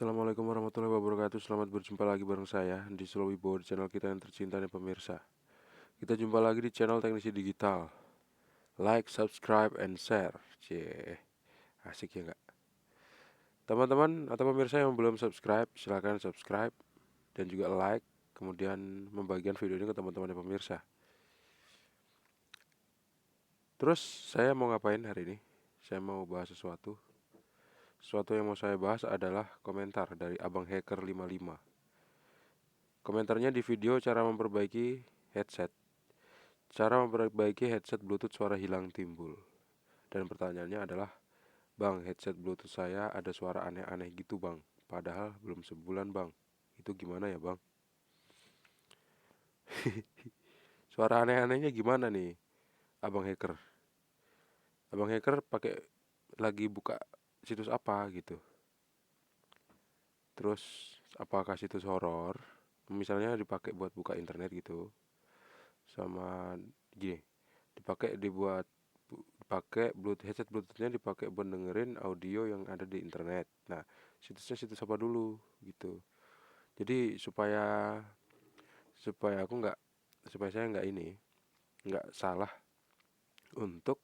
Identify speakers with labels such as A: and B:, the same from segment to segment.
A: Assalamualaikum warahmatullahi wabarakatuh. Selamat berjumpa lagi bareng saya di Slow Wibowo, di channel kita yang tercinta nih pemirsa. Kita jumpa lagi di channel Teknisi Digital. Like, subscribe, and share. Cie, asik ya nggak? Teman-teman atau pemirsa yang belum subscribe, silahkan subscribe dan juga like. Kemudian membagikan video ini ke teman-teman dan pemirsa. Terus saya mau ngapain hari ini? Saya mau bahas sesuatu. Sesuatu yang mau saya bahas adalah komentar dari Abang Hacker 55. Komentarnya di video cara memperbaiki headset. Cara memperbaiki headset Bluetooth suara hilang timbul. Dan pertanyaannya adalah, Bang, headset Bluetooth saya ada suara aneh-aneh gitu, Bang. Padahal belum sebulan, Bang. Itu gimana ya, Bang? Suara aneh-anehnya gimana nih, Abang Hacker? Abang Hacker pakai lagi buka situs apa gitu? Terus apakah situs horor? Misalnya dipakai buat buka internet gitu. Sama gini, dipakai Bluetooth, headset Bluetoothnya dipakai buat dengerin audio yang ada di internet. Nah, situsnya situs apa dulu gitu. Jadi supaya supaya aku nggak supaya saya nggak salah untuk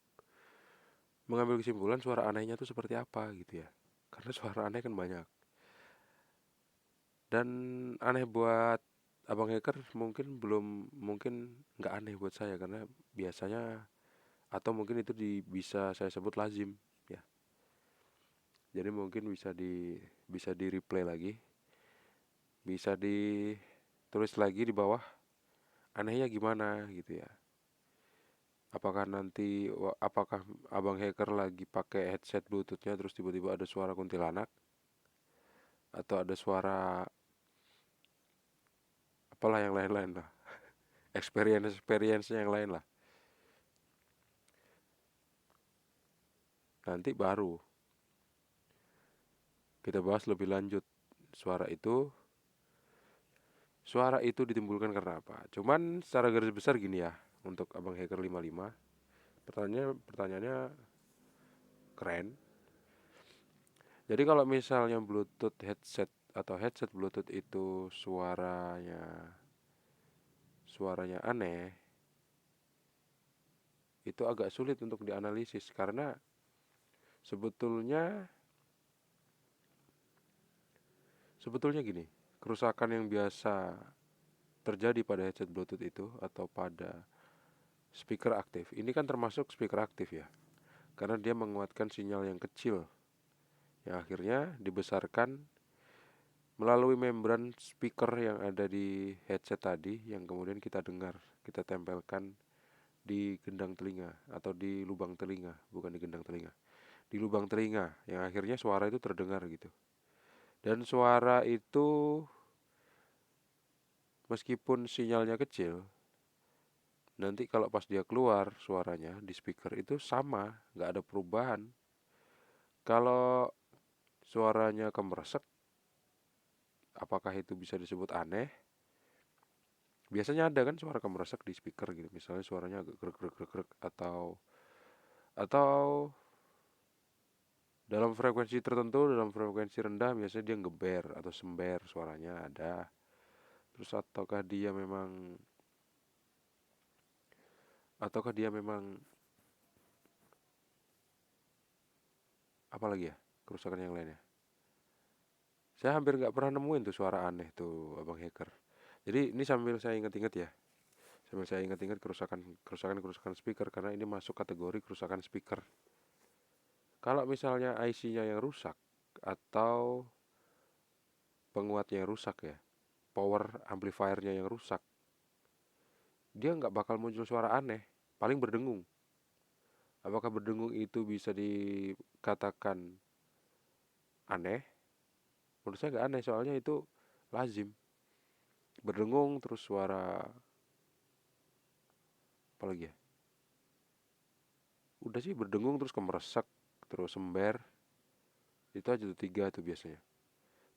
A: mengambil kesimpulan suara anehnya itu seperti apa gitu ya. Karena suara aneh kan banyak. Dan aneh buat Abang Hacker mungkin nggak aneh buat saya karena biasanya atau mungkin itu bisa saya sebut lazim ya. Jadi mungkin bisa di replay lagi, bisa ditulis lagi di bawah anehnya gimana gitu ya. Apakah Abang Hacker lagi pakai headset Bluetoothnya terus tiba-tiba ada suara kuntilanak atau ada suara apalah yang lain-lain lah, experience yang lain lah. Nanti baru kita bahas lebih lanjut suara itu suara itu ditimbulkan karena apa. Cuman secara garis besar gini ya, untuk Abang Hacker 55, pertanyaannya keren. Jadi kalau misalnya Bluetooth headset atau headset Bluetooth itu suaranya aneh, itu agak sulit untuk dianalisis karena sebetulnya sebetulnya gini, kerusakan yang biasa terjadi pada headset Bluetooth itu atau pada speaker aktif. Ini kan termasuk speaker aktif ya. Karena dia menguatkan sinyal yang kecil yang akhirnya dibesarkan melalui membran speaker yang ada di headset tadi yang kemudian kita dengar, kita tempelkan di gendang telinga atau di lubang telinga, bukan di gendang telinga. Di lubang telinga yang akhirnya suara itu terdengar gitu. Dan suara itu meskipun sinyalnya kecil, nanti kalau pas dia keluar suaranya di speaker itu sama, nggak ada perubahan. Kalau suaranya kemeresek, apakah itu bisa disebut aneh? Biasanya ada kan suara kemeresek di speaker gitu, misalnya suaranya agak grek grek grek grek atau dalam frekuensi tertentu, dalam frekuensi rendah biasanya dia geber atau sember suaranya ada. Terus ataukah dia memang apa lagi ya, kerusakan yang lainnya. Saya hampir nggak pernah nemuin tuh suara aneh tuh Abang Hacker. Jadi ini sambil saya ingat-ingat ya. Sambil saya ingat-ingat kerusakan speaker karena ini masuk kategori kerusakan speaker. Kalau misalnya IC-nya yang rusak atau penguatnya yang rusak ya, power amplifiernya yang rusak, dia nggak bakal muncul suara aneh, paling berdengung. Apakah berdengung itu bisa dikatakan aneh? Menurut saya nggak aneh, soalnya itu lazim. Berdengung terus suara apa lagi ya? Udah sih berdengung terus kemeresak, terus sember. Itu aja tuh tiga tuh biasanya.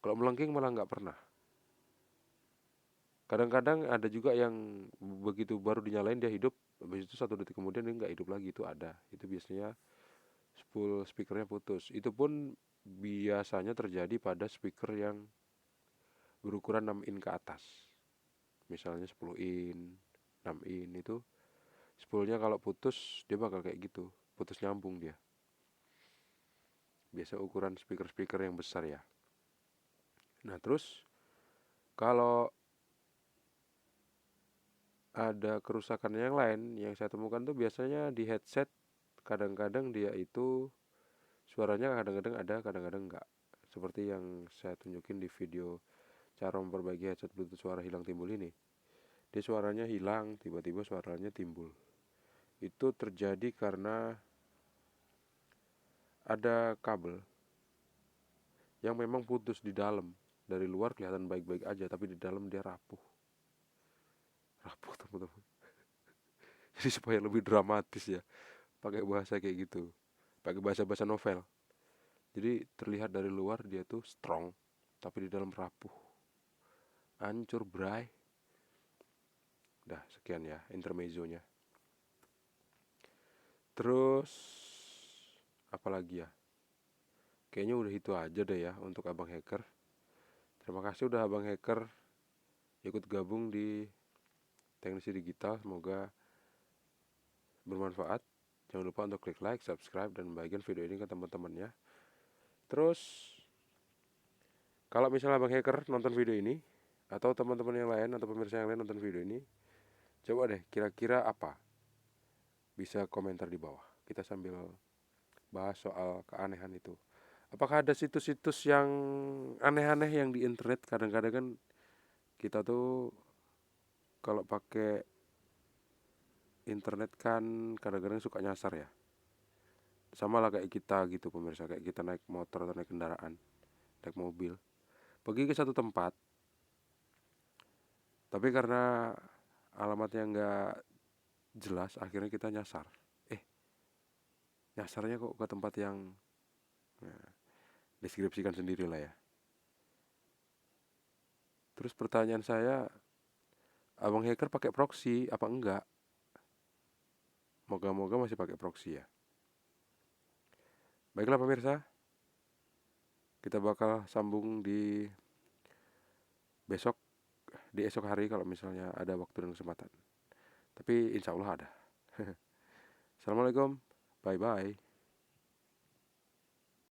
A: Kalau melengking malah nggak pernah. Kadang-kadang ada juga yang begitu baru dinyalain dia hidup, habis itu 1 detik kemudian dia nggak hidup lagi, itu ada. Itu biasanya full speakernya putus. Itu pun biasanya terjadi pada speaker yang berukuran 6 in ke atas. Misalnya 10 in, 6 in itu spoolnya kalau putus dia bakal kayak gitu, putus nyambung dia. Biasa ukuran speaker-speaker yang besar ya. Nah, terus kalau ada kerusakan yang lain yang saya temukan tuh biasanya di headset. Kadang-kadang dia itu suaranya kadang-kadang ada, kadang-kadang enggak. Seperti yang saya tunjukin di video cara memperbaiki headset Bluetooth suara hilang timbul ini. Dia suaranya hilang, tiba-tiba suaranya timbul. Itu terjadi karena ada kabel yang memang putus di dalam. Dari luar kelihatan baik-baik aja, tapi di dalam dia rapuh. Rapuh, teman-teman. Jadi supaya lebih dramatis ya, pakai bahasa kayak gitu. Pakai bahasa-bahasa novel. Jadi terlihat dari luar dia tuh strong, tapi di dalam rapuh. Hancur, bray. Dah, sekian ya intermezzonya. Terus apa lagi ya? Kayaknya udah itu aja deh ya untuk Abang Hacker. Terima kasih udah Abang Hacker ikut gabung di Teknisi Digital. Semoga bermanfaat. Jangan lupa untuk klik like, subscribe, dan bagikan video ini ke teman-temannya. Terus kalau misalnya Abang Hacker nonton video ini, atau teman-teman yang lain atau pemirsa yang lain nonton video ini, coba deh kira-kira apa? Bisa komentar di bawah. Kita sambil bahas soal keanehan itu. Apakah ada situs-situs yang aneh-aneh yang di internet? Kadang-kadang kan kita tuh kalau pakai internet kan kadang-kadang suka nyasar ya. Sama lah kayak kita gitu pemirsa, kayak kita naik motor atau naik kendaraan, naik mobil, pergi ke satu tempat, tapi karena alamatnya nggak jelas, akhirnya kita nyasar. Nyasarnya kok ke tempat yang, nah, deskripsikan sendiri lah ya. Terus pertanyaan saya, Abang Hacker pakai proxy apa enggak? Moga-moga masih pakai proxy ya. Baiklah pemirsa, kita bakal sambung di besok, di esok hari kalau misalnya ada waktu dan kesempatan. Tapi insya Allah ada. Assalamualaikum, bye-bye.